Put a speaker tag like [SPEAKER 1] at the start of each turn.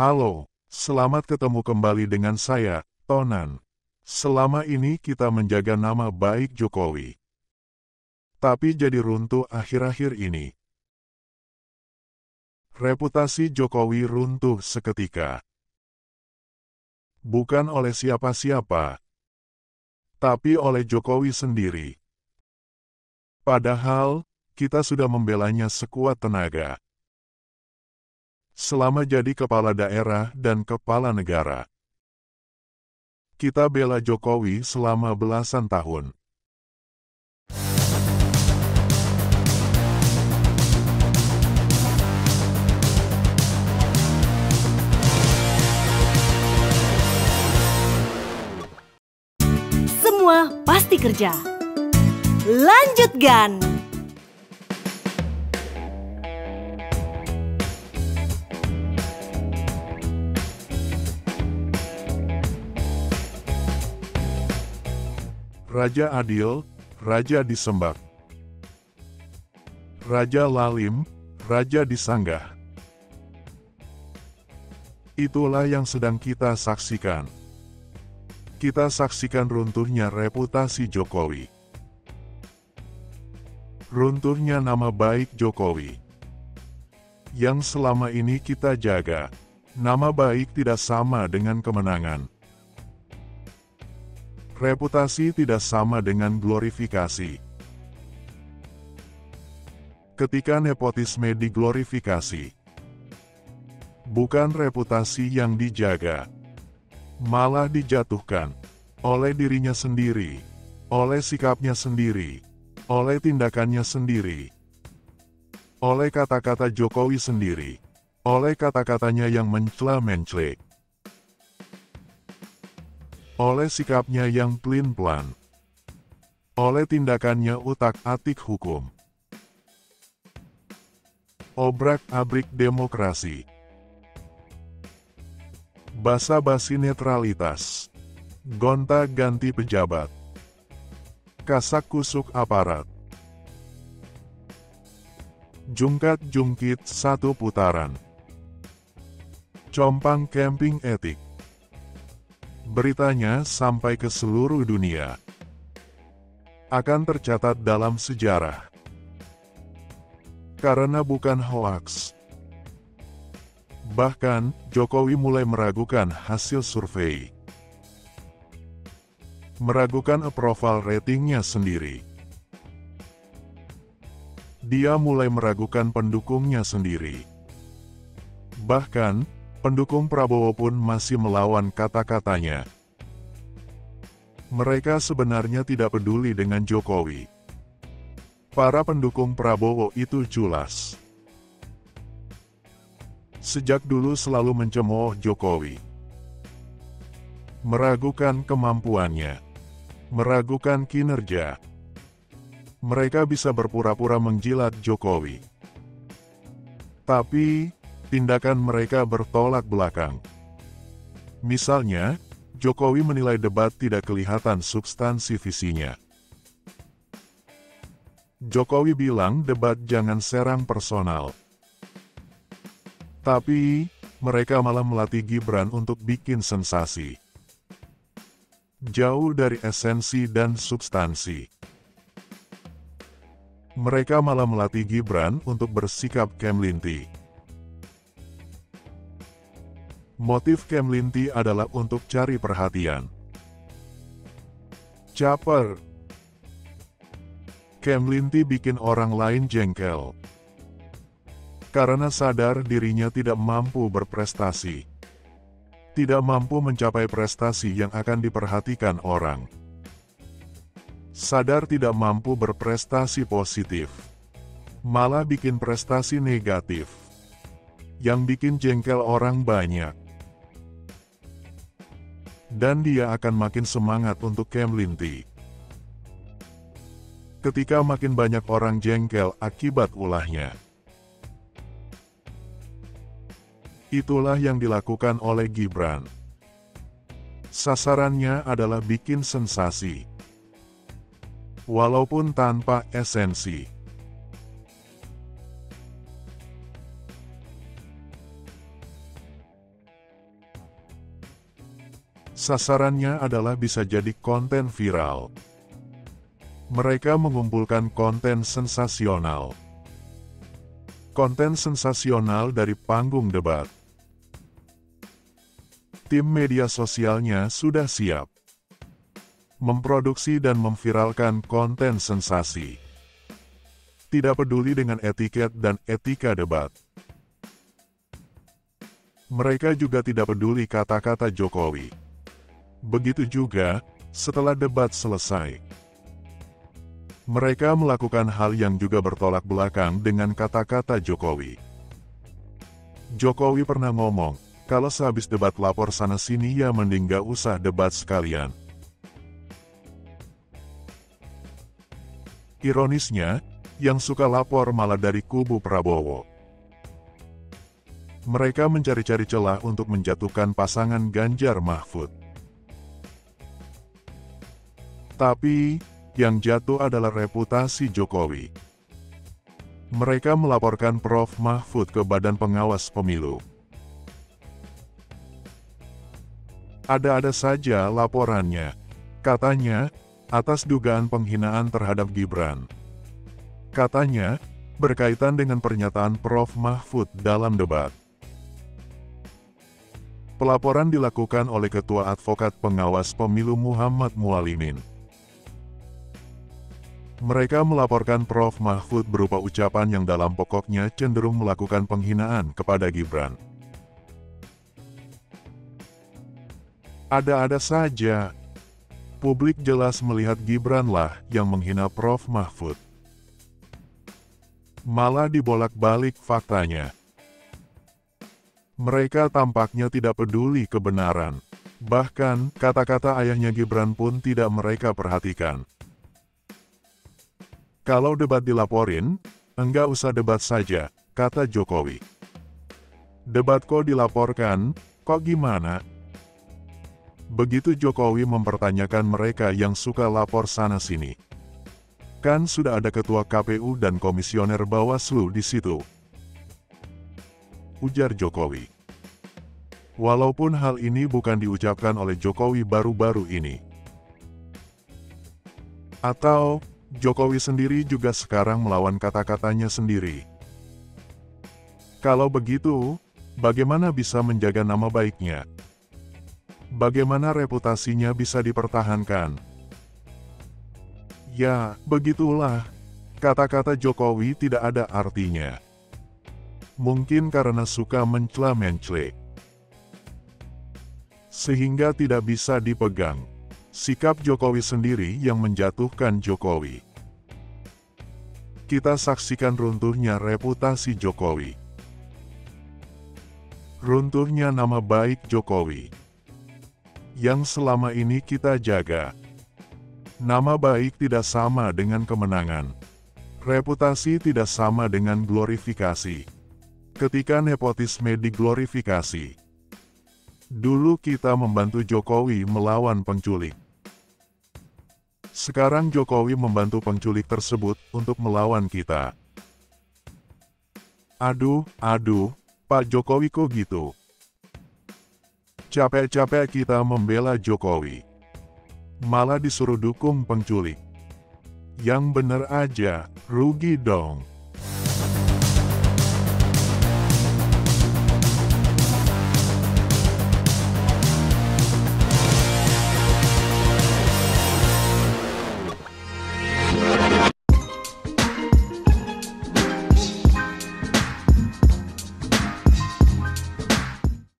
[SPEAKER 1] Halo, selamat ketemu kembali dengan saya, Tonan. Selama ini kita menjaga nama baik Jokowi. Tapi jadi runtuh akhir-akhir ini. Reputasi Jokowi runtuh seketika. Bukan oleh siapa-siapa, tapi oleh Jokowi sendiri. Padahal, kita sudah membelanya sekuat tenaga. Selama jadi kepala daerah dan kepala negara. Kita bela Jokowi selama belasan tahun.
[SPEAKER 2] Semua pasti kerja. Lanjutkan.
[SPEAKER 1] Raja adil, raja disembah. Raja lalim, raja disanggah. Itulah yang sedang kita saksikan. Kita saksikan runtuhnya reputasi Jokowi. Runtuhnya nama baik Jokowi. Yang selama ini kita jaga. Nama baik tidak sama dengan kemenangan. Reputasi tidak sama dengan glorifikasi. Ketika nepotisme diglorifikasi, bukan reputasi yang dijaga, malah dijatuhkan oleh dirinya sendiri, oleh sikapnya sendiri, oleh tindakannya sendiri, oleh kata-kata Jokowi sendiri, oleh kata-katanya yang mencela-mencela, oleh sikapnya yang pelin-pelan, oleh tindakannya utak-atik hukum. Obrak-abrik demokrasi. Basa-basi netralitas. Gonta-ganti pejabat. Kasak-kusuk aparat. Jungkat-jungkit satu putaran. Compang camping etik. Beritanya sampai ke seluruh dunia. Akan tercatat dalam sejarah. Karena bukan hoaks. Bahkan, Jokowi mulai meragukan hasil survei. Meragukan approval ratingnya sendiri. Dia mulai meragukan pendukungnya sendiri. Bahkan, pendukung Prabowo pun masih melawan kata-katanya. Mereka sebenarnya tidak peduli dengan Jokowi. Para pendukung Prabowo itu culas. Sejak dulu selalu mencemooh Jokowi. Meragukan kemampuannya. Meragukan kinerja. Mereka bisa berpura-pura menjilat Jokowi. Tapi, tindakan mereka bertolak belakang. Misalnya, Jokowi menilai debat tidak kelihatan substansi visinya. Jokowi bilang debat jangan serang personal. Tapi, mereka malah melatih Gibran untuk bikin sensasi. Jauh dari esensi dan substansi. Mereka malah melatih Gibran untuk bersikap Kemlinti. Motif Kemlinti adalah untuk cari perhatian. Caper. Kemlinti bikin orang lain jengkel. Karena sadar dirinya tidak mampu berprestasi. Tidak mampu mencapai prestasi yang akan diperhatikan orang. Sadar tidak mampu berprestasi positif. Malah bikin prestasi negatif. Yang bikin jengkel orang banyak. Dan dia akan makin semangat untuk Kemlinti. Ketika makin banyak orang jengkel akibat ulahnya. Itulah yang dilakukan oleh Gibran. Sasarannya adalah bikin sensasi. Walaupun tanpa esensi. Sasarannya adalah bisa jadi konten viral. Mereka mengumpulkan konten sensasional. Konten sensasional dari panggung debat. Tim media sosialnya sudah siap memproduksi dan memviralkan konten sensasi. Tidak peduli dengan etiket dan etika debat. Mereka juga tidak peduli kata-kata Jokowi. Begitu juga setelah debat selesai. Mereka melakukan hal yang juga bertolak belakang dengan kata-kata Jokowi. Jokowi pernah ngomong, kalau sehabis debat lapor sana-sini ya mending gak usah debat sekalian. Ironisnya, yang suka lapor malah dari kubu Prabowo. Mereka mencari-cari celah untuk menjatuhkan pasangan Ganjar Mahfud. Tapi, yang jatuh adalah reputasi Jokowi. Mereka melaporkan Prof. Mahfud ke Badan Pengawas Pemilu. Ada-ada saja laporannya. Katanya, atas dugaan penghinaan terhadap Gibran. Katanya, berkaitan dengan pernyataan Prof. Mahfud dalam debat. Pelaporan dilakukan oleh Ketua Advokat Pengawas Pemilu Muhammad Mualimin. Mereka melaporkan Prof. Mahfud berupa ucapan yang dalam pokoknya cenderung melakukan penghinaan kepada Gibran. Ada-ada saja. Publik jelas melihat Gibran lah yang menghina Prof. Mahfud. Malah dibolak-balik faktanya. Mereka tampaknya tidak peduli kebenaran. Bahkan, kata-kata ayahnya Gibran pun tidak mereka perhatikan. Kalau debat dilaporin, enggak usah debat saja, kata Jokowi. Debat kok dilaporkan, kok gimana? Begitu Jokowi mempertanyakan mereka yang suka lapor sana-sini. Kan sudah ada ketua KPU dan komisioner Bawaslu di situ. Ujar Jokowi. Walaupun hal ini bukan diucapkan oleh Jokowi baru-baru ini. Atau, Jokowi sendiri juga sekarang melawan kata-katanya sendiri. Kalau begitu, bagaimana bisa menjaga nama baiknya? Bagaimana reputasinya bisa dipertahankan? Ya, begitulah. Kata-kata Jokowi tidak ada artinya. Mungkin karena suka mencela-mencela. Sehingga tidak bisa dipegang. Sikap Jokowi sendiri yang menjatuhkan Jokowi. Kita saksikan runtuhnya reputasi Jokowi. Runtuhnya nama baik Jokowi. Yang selama ini kita jaga. Nama baik tidak sama dengan kemenangan. Reputasi tidak sama dengan glorifikasi. Ketika nepotisme diglorifikasi. Dulu kita membantu Jokowi melawan penculik. Sekarang Jokowi membantu penculik tersebut untuk melawan kita. Aduh, Pak Jokowi kok gitu? Capek-capek kita membela Jokowi. Malah disuruh dukung penculik. Yang bener aja, rugi dong.